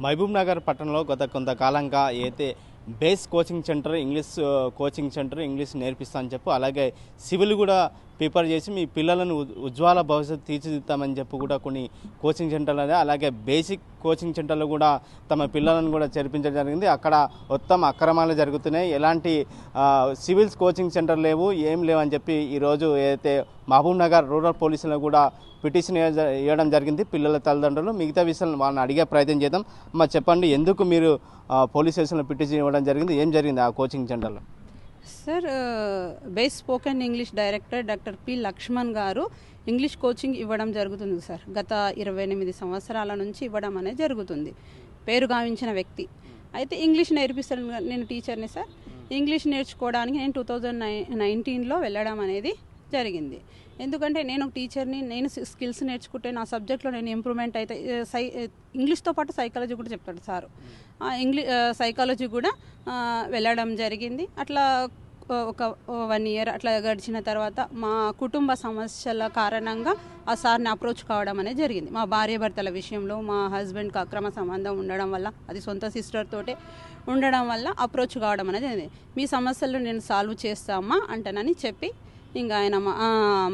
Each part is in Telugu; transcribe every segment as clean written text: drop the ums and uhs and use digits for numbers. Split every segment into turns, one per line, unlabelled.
మహబూబ్ నగర్ పట్టణంలో గత కొంతకాలంగా అయితే base coaching centre coaching centre English నేర్పిస్తా అని చెప్పు, అలాగే సివిల్ కూడా ప్రిపేర్ చేసి మీ పిల్లలను ఉజ్వల భవిష్యత్తు తీర్చిదిద్దామని చెప్పి కూడా కొన్ని కోచింగ్ సెంటర్లు అలాగే బేసిక్ కోచింగ్ సెంటర్లు కూడా తమ పిల్లలను కూడా చేర్పించడం జరిగింది. అక్కడ మొత్తం అక్రమాలు జరుగుతున్నాయి, ఎలాంటి సివిల్స్ కోచింగ్ సెంటర్ లేవు, ఏం లేవని చెప్పి ఈరోజు ఏదైతే మహబూబ్ నగర్ రూరల్ పోలీసులు కూడా పిటిషన్ ఇవ్వడం జరిగింది. పిల్లల తల్లిదండ్రులు మిగతా విషయాలను వాళ్ళని అడిగే ప్రయత్నం చేద్దాం. అమ్మ చెప్పండి, ఎందుకు మీరు పోలీస్ స్టేషన్లో పిటిషన్ ఇవ్వడం జరిగింది, ఏం జరిగింది ఆ కోచింగ్ సెంటర్లో?
Sir, base spoken English director doctor P Lakshman గారు ఇంగ్లీష్ కోచింగ్ ఇవ్వడం జరుగుతుంది సార్. గత 28 సంవత్సరాల నుంచి ఇవ్వడం అనేది జరుగుతుంది. పేరు గావించిన వ్యక్తి అయితే ఇంగ్లీష్ నేర్పిస్తాను. నేను టీచర్ని సార్. ఇంగ్లీష్ నేర్చుకోవడానికి నేను 2019లో వెళ్ళడం అనేది జరిగింది. ఎందుకంటే నేను ఒక టీచర్ని, నేను స్కిల్స్ నేర్చుకుంటే నా సబ్జెక్ట్లో నేను ఇంప్రూవ్మెంట్ అయితే ఇంగ్లీష్తో పాటు సైకాలజీ కూడా చెప్తాడు సారు. సైకాలజీ కూడా వెళ్ళడం జరిగింది. అట్లా ఒక 1 ఇయర్ అట్లా గడిచిన తర్వాత మా కుటుంబ సమస్యల కారణంగా ఆ సార్ని అప్రోచ్ కావడం అనేది జరిగింది. మా భార్యాభర్తల విషయంలో మా హస్బెండ్కి అక్రమ సంబంధం ఉండడం వల్ల, అది సొంత సిస్టర్ తోటే ఉండడం వల్ల అప్రోచ్ కావడం అనేది జరిగింది. మీ సమస్యలు నేను సాల్వ్ చేస్తామా అంటానని చెప్పి, ఇంకా ఆయన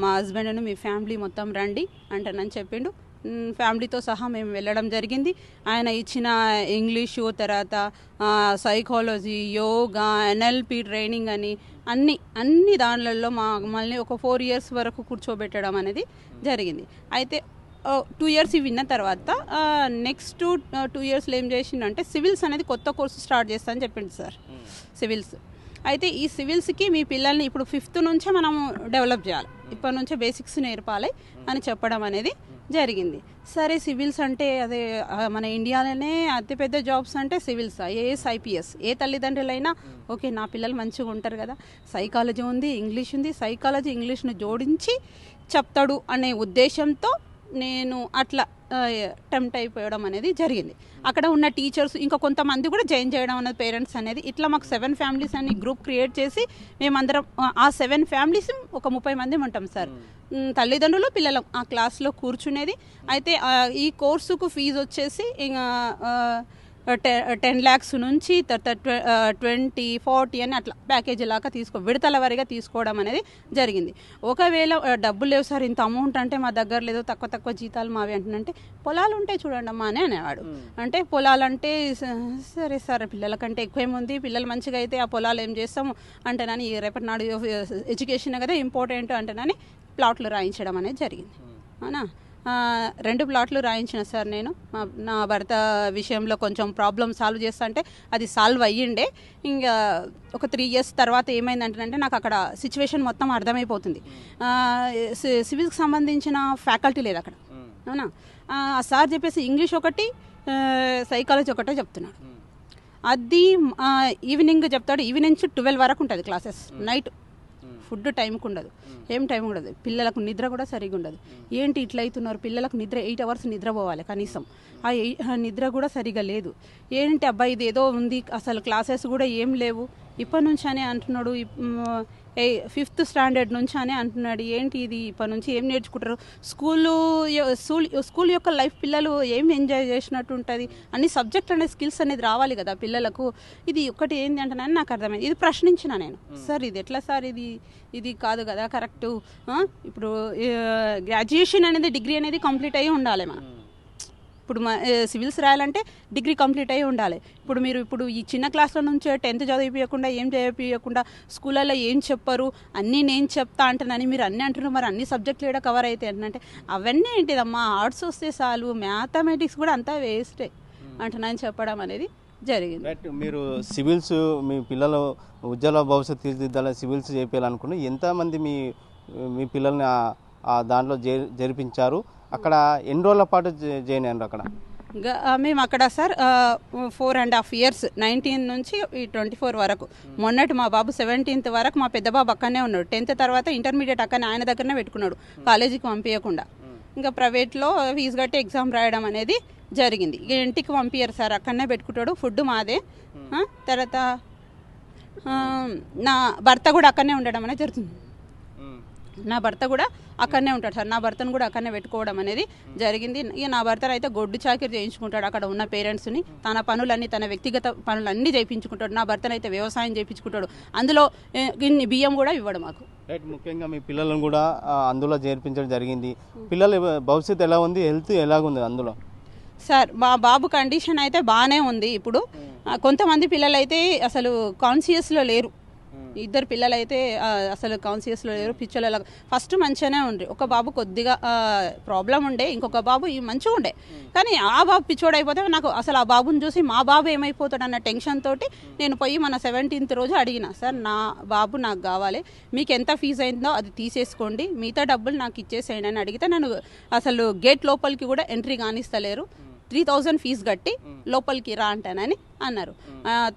మా హస్బెండ్ను మీ ఫ్యామిలీ మొత్తం రండి అంటానని చెప్పిండు. ఫ్యామిలీతో సహా మేము వెళ్ళడం జరిగింది. ఆయన ఇచ్చిన ఇంగ్లీషు, తర్వాత సైకాలజీ, యోగా, NLP ట్రైనింగ్ అని అన్ని దానిలలో మమ్మల్ని ఒక 4 ఇయర్స్ వరకు కూర్చోబెట్టడం అనేది జరిగింది. అయితే 2 ఇయర్స్ విన్న తర్వాత నెక్స్ట్ 2 ఇయర్స్లో ఏం చేసిండంటే సివిల్స్ అనేది కొత్త కోర్సు స్టార్ట్ చేస్తా అని చెప్పిండు సార్. సివిల్స్ అయితే ఈ సివిల్స్కి మీ పిల్లల్ని ఇప్పుడు 5th నుంచే మనము డెవలప్ చేయాలి, ఇప్పటి నుంచే బేసిక్స్ నేర్పాలి అని చెప్పడం అనేది జరిగింది. సరే, సివిల్స్ అంటే అదే మన ఇండియాలోనే అతిపెద్ద జాబ్స్ అంటే సివిల్స్, IAS, IPS. ఏ తల్లిదండ్రులైనా ఓకే నా పిల్లలు మంచిగా ఉంటారు కదా, సైకాలజీ ఉంది, ఇంగ్లీష్ ఉంది, సైకాలజీ ఇంగ్లీష్ను జోడించి చెప్తాడు అనే ఉద్దేశంతో నేను అట్లా టెంప్ట్ అయిపోవడం అనేది జరిగింది. అక్కడ ఉన్న టీచర్స్ ఇంకా కొంతమంది కూడా జాయిన్ చేయడం అనేది, పేరెంట్స్ అనేది, ఇట్లా మాకు 7 ఫ్యామిలీస్ అని గ్రూప్ క్రియేట్ చేసి మేమందరం ఆ 7 ఫ్యామిలీస్ ఒక 30 మంది ఉంటాం సార్. తల్లిదండ్రులు పిల్లలు ఆ క్లాస్లో కూర్చునేది. అయితే ఈ కోర్సుకు ఫీజు వచ్చేసి ఇంకా 10 lakhs నుంచి 20, 40 అని అట్లా ప్యాకేజీ లాగా విడతల వారీగా తీసుకోవడం అనేది జరిగింది. ఒకవేళ డబ్బులు లేవు సార్, ఇంత అమౌంట్ అంటే మా దగ్గర లేదు, తక్కువ జీతాలు మావి అంటున్నంటే, పొలాలు ఉంటాయి చూడండి అమ్మా అని అనేవాడు. అంటే పొలాలంటే సరే సార్, పిల్లలకంటే ఎక్కువేముంది, పిల్లలు మంచిగా అయితే ఆ పొలాలు ఏం చేస్తాము అంటేనని, రేపటి నాడు ఎడ్యుకేషన్ కదా ఇంపార్టెంట్ అంటేనని ప్లాట్లు రాయించడం అనేది జరిగింది. అవునా, 2 ప్లాట్లు రాయించిన సార్. నేను నా భర్త విషయంలో కొంచెం ప్రాబ్లం సాల్వ్ చేస్తా అంటే అది సాల్వ్ అయ్యిండే. ఇంకా ఒక 3 ఇయర్స్ తర్వాత ఏమైందంటే నాకు అక్కడ సిచ్యువేషన్ మొత్తం అర్థమైపోతుంది. సివిల్స్కి సంబంధించిన ఫ్యాకల్టీ లేదు అక్కడ. అవునా, ఆ సార్ చెప్పేసి ఇంగ్లీష్ ఒకటి, సైకాలజీ ఒకటే చెప్తున్నాడు. అది ఈవినింగ్ చెప్తాడు. ఈవినింగ్ నుంచి 12 వరకు ఉంటుంది క్లాసెస్. నైట్ ఫుడ్ టైంకి ఉండదు, ఏం టైం ఉండదు. పిల్లలకు నిద్ర కూడా సరిగా ఉండదు. ఏంటి ఇట్లా అవుతున్నారు, పిల్లలకు నిద్ర 8 hours నిద్రపోవాలి కనీసం, ఆ నిద్ర కూడా సరిగా లేదు. ఏంటి అబ్బాయి ఇది ఏదో ఉంది, అసలు క్లాసెస్ కూడా ఏం లేవు ఇప్పటి నుంచి అని అంటున్నాడు. 5th స్టాండర్డ్ నుంచి అని అంటున్నాడు. ఏంటి ఇది, ఇప్పటి నుంచి ఏం నేర్చుకుంటారు, స్కూల్ యొక్క లైఫ్ పిల్లలు ఏం ఎంజాయ్ చేసినట్టు ఉంటుంది, అన్ని సబ్జెక్ట్ అనే స్కిల్స్ అనేది రావాలి కదా పిల్లలకు. ఇది ఒకటి ఏంటి అంటున్నాను నాకు అర్థమైంది. ఇది ప్రశ్నించిన నేను, సార్ ఇది ఎట్లా సార్, ఇది కాదు కదా కరెక్టు. ఇప్పుడు గ్రాడ్యుయేషన్ అనేది, డిగ్రీ అనేది కంప్లీట్ అయ్యి ఉండాలి. మనం ఇప్పుడు సివిల్స్ రాయాలంటే డిగ్రీ కంప్లీట్ అయ్యి ఉండాలి. ఇప్పుడు ఈ చిన్న క్లాస్ల నుంచి 10th చదివిపించకుండా, ఏం చదివిపించకుండా, స్కూళ్ళల్లో ఏం చెప్పరు, అన్నీ నేను చెప్తా అంటున్నాను, మీరు అన్నీ అంటున్నారు, మరి అన్ని సబ్జెక్టులు కూడా కవర్ అవుతాయి అంటే అవన్నీ ఏంటిదమ్మా, ఆర్ట్స్ వస్తే చాలు, మ్యాథమెటిక్స్ కూడా అంతా వేస్టే అంటున్నాను చెప్పడం అనేది జరిగింది.
మీరు సివిల్స్ మీ పిల్లలు ఉజ్వల భవిష్యత్తు తీర్చిదిద్దాలని సివిల్స్ చేయాలనుకుని ఎంతమంది మీ పిల్లల్ని దాంట్లో జరిపించారు? అక్కడ ఎన్ని రోజుల పాటు జాయిన్ అయ్యారు? అక్కడ
మేము అక్కడ సార్ 4.5 years, 19 నుంచి 24 వరకు. మొన్నటి మా బాబు 17th వరకు మా పెద్ద బాబు అక్కడనే ఉన్నాడు. 10th తర్వాత ఇంటర్మీడియట్ అక్కడనే ఆయన దగ్గరనే పెట్టుకున్నాడు, కాలేజీకి పంపించకుండా. ఇంకా ప్రైవేట్లో ఫీజు కట్టి ఎగ్జామ్ రాయడం అనేది జరిగింది. ఇక ఇంటికి పంపించారు సార్, అక్కడనే పెట్టుకుంటాడు, ఫుడ్ మాదే. తర్వాత నా భర్త కూడా అక్కడనే ఉండడం అనేది జరుగుతుంది. నా భర్త కూడా అక్కడనే ఉంటాడు సార్. నా భర్తను కూడా అక్కడనే పెట్టుకోవడం అనేది జరిగింది. ఇక నా భర్త అయితే గొడ్డు చాకిరి చేయించుకుంటాడు అక్కడ ఉన్న పేరెంట్స్ని. తన పనులన్నీ, తన వ్యక్తిగత పనులన్నీ చేయించుకుంటాడు. నా భర్తను అయితే వ్యవసాయం చేయించుకుంటాడు. అందులో ఇన్ని బియ్యం కూడా ఇవ్వడం మాకు.
రైట్, ముఖ్యంగా మీ పిల్లలను కూడా అందులో చేర్పించడం జరిగింది. పిల్లల భవిష్యత్తు ఎలా ఉంది, హెల్త్ ఎలాగుంది అందులో?
సార్ మా బాబు కండిషన్ అయితే బాగానే ఉంది. ఇప్పుడు కొంతమంది పిల్లలు అయితే అసలు కాన్షియస్లో లేరు. ఇద్దరు పిల్లలు అయితే అసలు కాన్షియస్లో లేరు, పిచ్చోళ్ళ ఫస్ట్ మంచిగానే ఉండ్రి. ఒక బాబు కొద్దిగా ప్రాబ్లం ఉండే, ఇంకొక బాబు మంచిగా ఉండే. కానీ ఆ బాబు పిచ్చోడైపోతే నాకు అసలు ఆ బాబుని చూసి మా బాబు ఏమైపోతాడు అన్న టెన్షన్ తోటి నేను పోయి మన 17th రోజు అడిగిన, సార్ నా బాబు నాకు కావాలి, మీకు ఎంత ఫీజు అయిందో అది తీసేసుకోండి, మిగతా డబ్బులు నాకు ఇచ్చేసేయండి అని అడిగితే నన్ను అసలు గేట్ లోపలికి కూడా ఎంట్రీ కానిస్తలేరు. 3000 ఫీజు కట్టి లోపలికి రా అంటానని అన్నారు.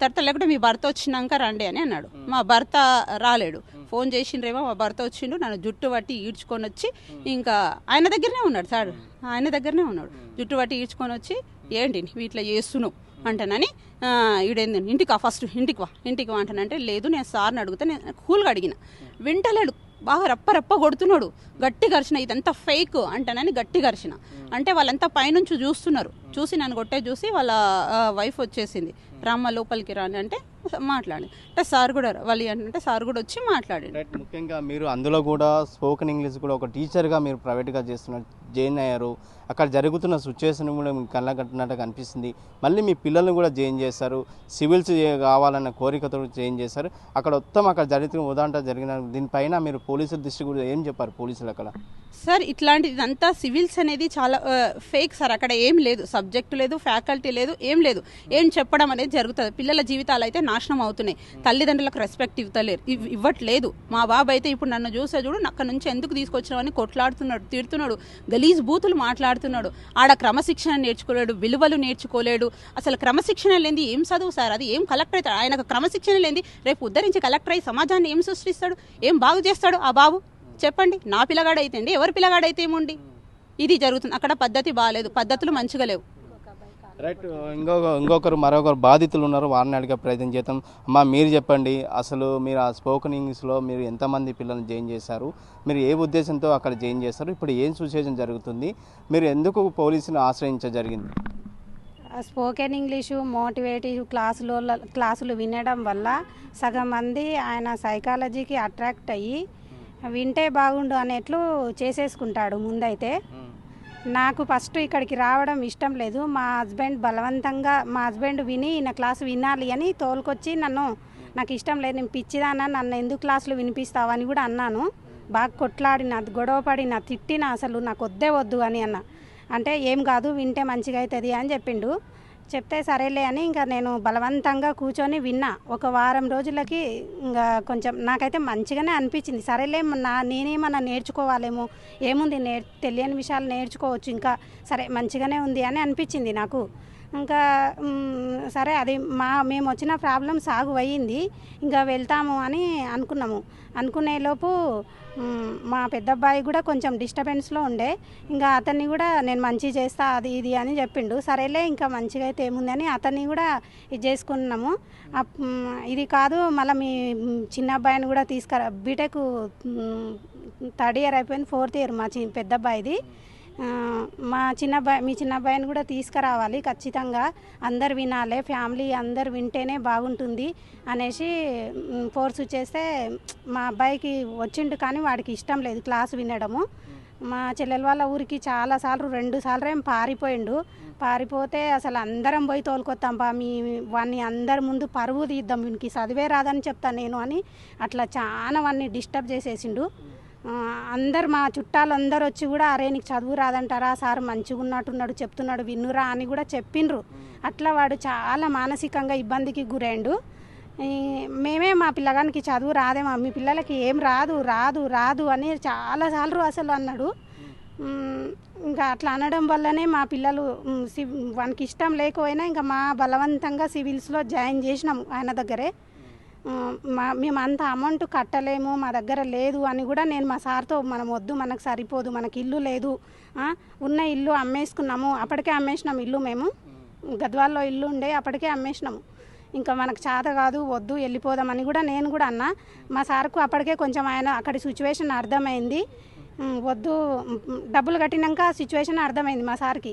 తర్వాత లేకుంటే మీ భర్త వచ్చినాక రండి అని అన్నాడు. మా భర్త రాలేడు. ఫోన్ చేసిండ్రేమో, మా భర్త వచ్చిండు, నన్ను జుట్టు పట్టి ఈడ్చుకొని వచ్చి ఇంకా ఆయన దగ్గరనే ఉన్నాడు సార్, ఆయన దగ్గరనే ఉన్నాడు. జుట్టు పట్టి ఈడ్చుకొని వచ్చి ఏంటి వీటిలో చేస్తున్నావు అంటానని, ఈడేంది ఇంటికి ఫస్ట్ ఇంటికి వా అంటానంటే, లేదు నేను సార్ని అడిగితే నేను కూల్గా అడిగిన, వింటలేడు, బాగా రప్ప కొడుతున్నాడు. గట్టి గరిచిన, ఇదంతా ఫేక్ అంటానని గట్టి గరిచిన. అంటే వాళ్ళంతా పైనుంచి చూస్తున్నారు. చూసి నన్ను చూసి వాళ్ళ వైఫ్ వచ్చేసింది, రామ్మ లోపలికి రాని అంటే మాట్లాడి అంటే సార్ కూడా వాళ్ళు అంటే సార్ కూడా వచ్చి మాట్లాడి.
ముఖ్యంగా మీరు అందులో కూడా స్పోకెన్ ఇంగ్లీష్ కూడా ఒక టీచర్గా మీరు ప్రైవేట్గా జాయిన్ అయ్యారు. అక్కడ జరుగుతున్న సిచ్యువేషన్ కూడా మీకు కళ్ళ కట్టినట్టుగా అనిపిస్తుంది. మళ్ళీ మీ పిల్లల్ని కూడా జాయిన్ చేస్తారు, సివిల్స్ కావాలన్న కోరికతో జాయిన్ చేస్తారు. అక్కడ మొత్తం అక్కడ జరుగుతున్న ఉదాహరణ జరిగిన దీనిపైన మీరు పోలీసుల దృష్టి కూడా ఏం చెప్పారు పోలీసులు అక్కడ?
సార్ ఇట్లాంటిదంతా సివిల్స్ అనేది చాలా ఫేక్ సార్. అక్కడ ఏం లేదు, సబ్జెక్టు లేదు, ఫ్యాకల్టీ లేదు, ఏం లేదు. ఏం చెప్పడం అనేది జరుగుతుంది. పిల్లల జీవితాలు అయితే నాశనం అవుతున్నాయి. తల్లిదండ్రులకు రెస్పెక్ట్ ఇవ్వట్లేదు. మా బాబు అయితే ఇప్పుడు నన్ను చూసే చూడు, అక్కడ నుంచి ఎందుకు తీసుకొచ్చినావని కొట్లాడుతున్నాడు, తిడుతున్నాడు, గలీజ్ బూతులు మాట్లాడుతున్నాడు. ఆడ క్రమశిక్షణ నేర్చుకోలేడు, విలువలు నేర్చుకోలేడు. అసలు క్రమశిక్షణ లేని ఏం చదువు సార్, అది ఏం కలెక్టర్ అవుతాడు? ఆయనకు క్రమశిక్షణ లేని రేపు ఉద్ధరించి కలెక్టర్ అయ్యి సమాజాన్ని ఏం సృష్టిస్తాడు, ఏం బాగు చేస్తాడు ఆ బాబు? చెప్పండి. నా పిల్లగాడైతే అండి, ఎవరి పిల్లగాడైతే ఏముండి ఇది జరుగుతుంది. అక్కడ పద్ధతి బాగాలేదు, పద్ధతులు మంచిగా లేవు.
రైట్, మరొకరు బాధితులు ఉన్నారు, వారిని అడిగే ప్రయత్నం చేద్దాం. అమ్మా మీరు చెప్పండి, అసలు మీరు ఆ స్పోకెన్ ఇంగ్లీష్లో మీరు ఎంతమంది పిల్లల్ని జాయిన్ చేశారు, మీరు ఏ ఉద్దేశంతో అక్కడ జాయిన్ చేస్తారు, ఇప్పుడు ఏం సిచ్యువేషన్ జరుగుతుంది, మీరు ఎందుకు పోలీసుని ఆశ్రయించ జరిగింది?
స్పోకెన్ ఇంగ్లీషు మోటివేటివ్ క్లాసులు వినడం వల్ల సగం మంది ఆయన సైకాలజీకి అట్రాక్ట్ అయ్యి వింటే బాగుండు అనేట్లు చేసేసుకుంటాడు. ముందైతే నాకు ఫస్ట్ ఇక్కడికి రావడం ఇష్టం లేదు. మా హస్బెండ్ బలవంతంగా, మా హస్బెండ్ విని నా క్లాసు వినాలి అని తోలుకొచ్చి నాకు ఇష్టం లేదు, నేను పిచ్చిదానా, నన్ను ఎందుకు క్లాసులు వినిపిస్తావని కూడా అన్నాను. బాగా కొట్లాడిన, గొడవ పడిన, తిట్టిన, అసలు నాకు వద్దు అని అన్న. అంటే ఏం కాదు, వింటే మంచిగా అవుతుంది అని చెప్పిండు. చెప్తే సరేలే అని ఇంకా నేను బలవంతంగా కూర్చొని విన్నా. ఒక వారం రోజులకి ఇంకా కొంచెం నాకైతే మంచిగానే అనిపించింది. సరేలే నేనేమన్నా నేర్చుకోవాలేమో, ఏముంది తెలియని విషయాలు నేర్చుకోవచ్చు, ఇంకా సరే మంచిగానే ఉంది అని అనిపించింది నాకు. ఇంకా సరే అది మేము వచ్చిన ప్రాబ్లం సాగు అయ్యింది, ఇంకా వెళ్తాము అని అనుకునేలోపు మా పెద్ద అబ్బాయి కూడా కొంచెం డిస్టర్బెన్స్లో ఉండే. ఇంకా అతన్ని కూడా నేను మంచి చేస్తా అది ఇది అని చెప్పిండు. సరేలే ఇంకా మంచిగా అయితే ఏముందని అతన్ని కూడా ఇది చేసుకున్నాము. ఇది కాదు మళ్ళీ మీ చిన్న అబ్బాయిని కూడా బీటెక్ 3rd year అయిపోయింది, 4th year మా పెద్ద అబ్బాయిది. మీ చిన్న అబ్బాయిని కూడా తీసుకురావాలి ఖచ్చితంగా, అందరు వినాలి, ఫ్యామిలీ అందరు వింటేనే బాగుంటుంది అనేసి ఫోర్స్ చేస్తే మా అబ్బాయికి వచ్చిండు, కానీ వాడికి ఇష్టం లేదు క్లాసు వినడము. మా చెల్లెల వాళ్ళ ఊరికి 2 సార్లు ఏం పారిపోతే అసలు అందరం పోయి తోలుకొస్తాం వాడిని అందరి ముందు పరువు తీద్దాం, వీనికి చదివే రాదని చెప్తాను నేను అని అట్లా చాలా వాడిని డిస్టర్బ్ చేసేసిండు. అందరు మా చుట్టాలు అందరు వచ్చి కూడా అరే నీకు చదువు రాదంటారా, సార్ మంచిగా ఉన్నట్టున్నాడు చెప్తున్నాడు విన్నురా అని కూడా చెప్పిండ్రు. అట్లా వాడు చాలా మానసికంగా ఇబ్బందికి గురైండు. మేమే మా పిల్లగానికి చదువు రాదేమో, మీ పిల్లలకి ఏం రాదు అని చాలాసార్లు అసలు అన్నాడు. ఇంకా అట్లా అనడం వల్లనే మా పిల్లలు వానికి ఇష్టం లేకపోయినా ఇంకా మా బలవంతంగా సివిల్స్లో జాయిన్ చేసినాము ఆయన దగ్గరే. మేము అంత అమౌంట్ కట్టలేము, మా దగ్గర లేదు అని కూడా నేను మా సార్తో మనం వద్దు, మనకు సరిపోదు, మనకి ఇల్లు లేదు, ఉన్న ఇల్లు అమ్మేసుకున్నాము. అప్పటికే అమ్మేసినాము ఇల్లు, మేము గద్వాల్లో ఇల్లు ఉండే అప్పటికే అమ్మేసినాము. ఇంకా మనకు చేత కాదు, వద్దు వెళ్ళిపోదామని కూడా నేను కూడా అన్నా. మా సార్కు అప్పటికే కొంచెం ఆయన అక్కడి సిచ్యువేషన్ అర్థమైంది. వద్దు, డబ్బులు కట్టినాక సిచ్యువేషన్ అర్థమైంది మా సార్కి.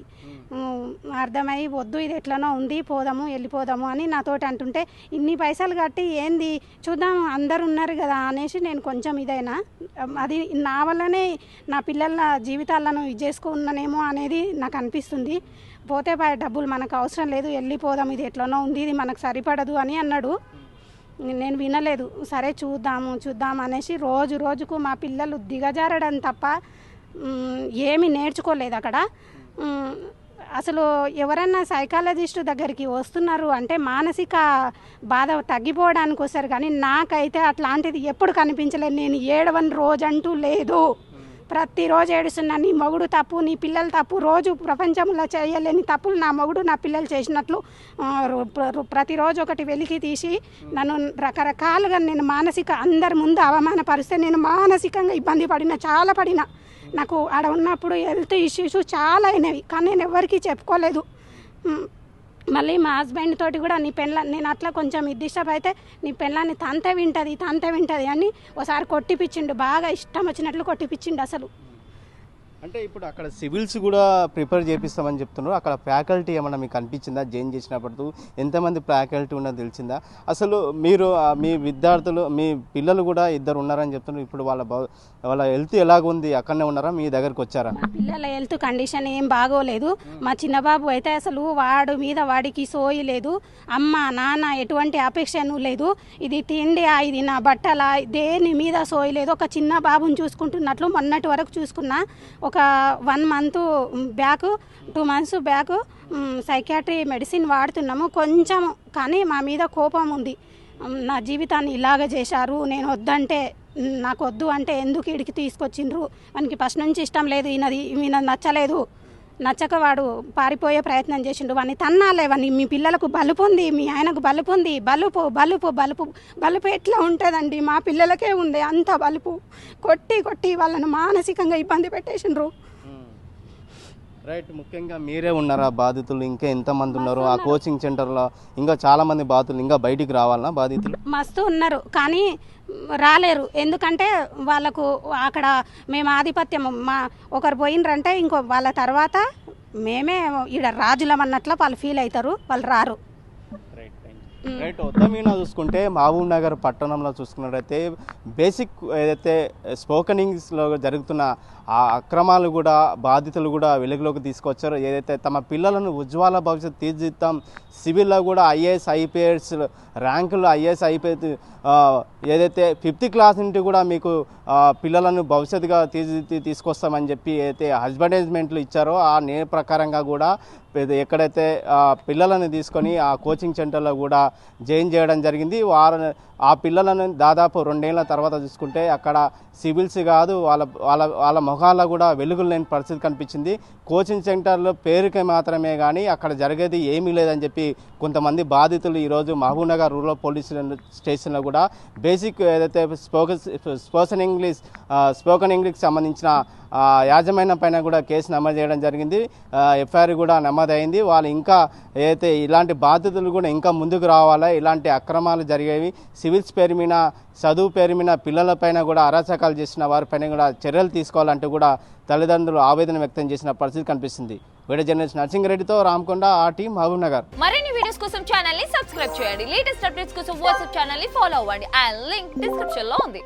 అర్థమై వద్దు, ఇది ఎట్లనో ఉంది, పోదాము వెళ్ళిపోదాము అని నాతోటి అంటుంటే, ఇన్ని పైసలు కట్టి ఏంది చూద్దాం అందరు ఉన్నారు కదా అనేసి నేను కొంచెం ఇదైనా, అది నా వల్లనే నా పిల్లల జీవితాలను ఇది చేసుకున్నానేమో అనేది నాకు అనిపిస్తుంది. పోతే డబ్బులు మనకు అవసరం లేదు, వెళ్ళిపోదాం, ఇది ఎట్లనో ఉంది, ఇది మనకు సరిపడదు అని అన్నాడు. నేను వినలేదు. సరే చూద్దాం అనేసి రోజుకు మా పిల్లలు దిగజారడం తప్ప ఏమీ నేర్చుకోలేదు అక్కడ. అసలు ఎవరన్నా సైకాలజిస్ట్ దగ్గరికి వస్తున్నారు అంటే మానసిక బాధ తగ్గిపోవడానికి వస్తారు, కానీ నాకైతే అట్లాంటిది ఎప్పుడు కనిపించలేదు. నేను ఏడవని రోజు అంటూ లేదు. ప్రతిరోజు ఏడుస్తున్నా, నీ మొగుడు తప్పు, నీ పిల్లలు తప్పు, రోజు ప్రపంచంలో చేయలేని తప్పులు నా మొగుడు నా పిల్లలు చేసినట్లు ప్రతిరోజు ఒకటి వెలికి తీసి నన్ను రకరకాలుగా నేను మానసిక అందరి ముందు అవమానపరిస్తే నేను మానసికంగా ఇబ్బంది చాలా పడినా. నాకు ఆడ ఉన్నప్పుడు హెల్త్ ఇష్యూస్ చాలా అయినవి, కానీ నేను ఎవరికీ చెప్పుకోలేదు. మళ్ళీ మా హస్బెండ్ తోటి కూడా నేను అట్లా కొంచెం డిస్టర్బ్ అయితే నీ పెళ్ళాన్ని తంతే వింటుంది అని ఒకసారి కొట్టిపిచ్చిండు, బాగా ఇష్టం వచ్చినట్లు కొట్టిపిచ్చిండు అసలు.
అంటే ఇప్పుడు అక్కడ సివిల్స్ కూడా ప్రిపేర్ చేపిస్తామని చెప్తున్నారు. అక్కడ ఫ్యాకల్టీ ఏమన్నా మీకు అనిపించిందా? జాయిన్ చేసినప్పుడు ఎంతమంది ఫ్యాకల్టీ ఉన్నదో తెలిసిందా? అసలు మీరు మీ విద్యార్థులు, మీ పిల్లలు కూడా ఇద్దరు ఉన్నారని చెప్తున్నారు. ఇప్పుడు వాళ్ళ హెల్త్ ఎలాగుంది? అక్కడనే ఉన్నారా, మీ దగ్గరకు వచ్చారా?
మా పిల్లల హెల్త్ కండిషన్ ఏం బాగోలేదు. మా చిన్నబాబు అయితే అసలు వాడికి సోయి లేదు, అమ్మ నాన్న ఎటువంటి అపేక్షను లేదు, ఇది తిండి ఇది నా బట్టల దేని మీద సోయి లేదు. ఒక చిన్న బాబుని చూసుకుంటున్నట్లు మొన్నటి వరకు చూసుకున్నా. ఒక 1 month back 2 months back psychiatry medicine వాడుతున్నాము కొంచెం, కానీ మా మీద కోపం ఉంది. నా జీవితాన్ని ఇలాగ చేశారు, నేను వద్దంటే నాకు వద్దు అంటే ఎందుకు ఇడికి తీసుకొచ్చిండ్రు, మనకి ఫస్ట్ నుంచి ఇష్టం లేదు, ఈయన నచ్చలేదు, నచ్చక వాడు పారిపోయే ప్రయత్నం చేసిండు. వాడిని తన్నాలే, వాడిని మీ పిల్లలకు బలుపు ఉంది, మీ ఆయనకు బలుపు ఉంది, బలుపు ఎట్లా ఉంటుందండి? మా పిల్లలకే ఉంది అంత బలుపు. కొట్టి వాళ్ళను మానసికంగా ఇబ్బంది పెట్టేసిండ్రు.
రైట్, ముఖ్యంగా మీరే ఉన్నారా బాధితులు? ఇంకా ఎంతమంది ఉన్నారు ఆ కోచింగ్ సెంటర్లో? ఇంకా చాలామంది బాధితులు ఇంకా బయటికి రావాలన్నా? బాధితులు
మస్తు ఉన్నారు, కానీ రాలేరు. ఎందుకంటే వాళ్ళకు అక్కడ మేము ఆధిపత్యం, ఒకరు పోయినరంటే ఇంకో వాళ్ళ తర్వాత మేమే ఈడ రాజులం అన్నట్లు వాళ్ళు ఫీల్ అవుతారు, వాళ్ళు రారు.
రైట్, మొత్తం మీద చూసుకుంటే మహబూబ్ నగర్ పట్టణంలో చూసుకున్నట్టయితే బేసిక్ ఏదైతే స్పోకెన్ ఇంగ్లీష్లో జరుగుతున్న ఆ అక్రమాలు కూడా బాధితులు కూడా వెలుగులోకి తీసుకొచ్చారు. ఏదైతే తమ పిల్లలను ఉజ్వల భవిష్యత్తు తీర్చిదిద్దాం, సివిల్లో కూడా ఐఏఎస్ ఐపీఎస్ ర్యాంకులు, ఐఏఎస్ ఐపీఎస్ ఏదైతే 5th క్లాస్ నుండి కూడా మీకు పిల్లలను భవిష్యత్తుగా తీసుకొస్తామని చెప్పి ఏదైతే అడ్వర్టైజ్మెంట్లు ఇచ్చారో ఆ నేర ప్రకారంగా కూడా ఎక్కడైతే పిల్లలను తీసుకొని ఆ కోచింగ్ సెంటర్లో కూడా జాయిన్ చేయడం జరిగింది. ఆ పిల్లలను దాదాపు 2 ఏళ్ల తర్వాత చూసుకుంటే అక్కడ సివిల్స్ కాదు, వాళ్ళ మొహాల్లో కూడా వెలుగులు లేని పరిస్థితి కనిపించింది. కోచింగ్ సెంటర్లో పేరుకి మాత్రమే కానీ అక్కడ జరిగేది ఏమీ లేదని చెప్పి కొంతమంది బాధితులు ఈరోజు మహబూబ్ నగర్ రూరల్ పోలీస్ స్టేషన్లో కూడా బేసిక్ ఏదైతే స్పోకెన్ ఇంగ్లీష్ సంబంధించిన యాజమాన్యం పైన కూడా కేసు నమోదు చేయడం జరిగింది. ఎఫ్ఐఆర్ కూడా నమోదైంది. వాళ్ళు ఇంకా ఏదైతే ఇలాంటి బాధితులు కూడా ఇంకా ముందుకు రావాలా, ఇలాంటి అక్రమాలు జరిగేవి సివిల్స్ పేరు మీద, చదువు పేరు మీద పిల్లలపైన కూడా అరాచకాలు చేసిన వారిపైన కూడా చర్యలు తీసుకోవాలంటూ కూడా తల్లిదండ్రులు ఆవేదన వ్యక్తం చేసిన పరిస్థితి కనిపిస్తుంది. వీడియో జర్నలిస్ట్ నర్సింగరెడ్డితో రామకొండ, ఆర్టీ, మహబూబ్ నగర్.
మరిన్ని వీడియోస్ కోసం ఛానల్ ని సబ్స్క్రైబ్ చేయండి. లేటెస్ట్ అప్డేట్స్ కోసం వాట్సాప్ ఛానల్ ని ఫాలో అవ్వండి. ఆ లింక్ డిస్క్రిప్షన్ లో ఉంది.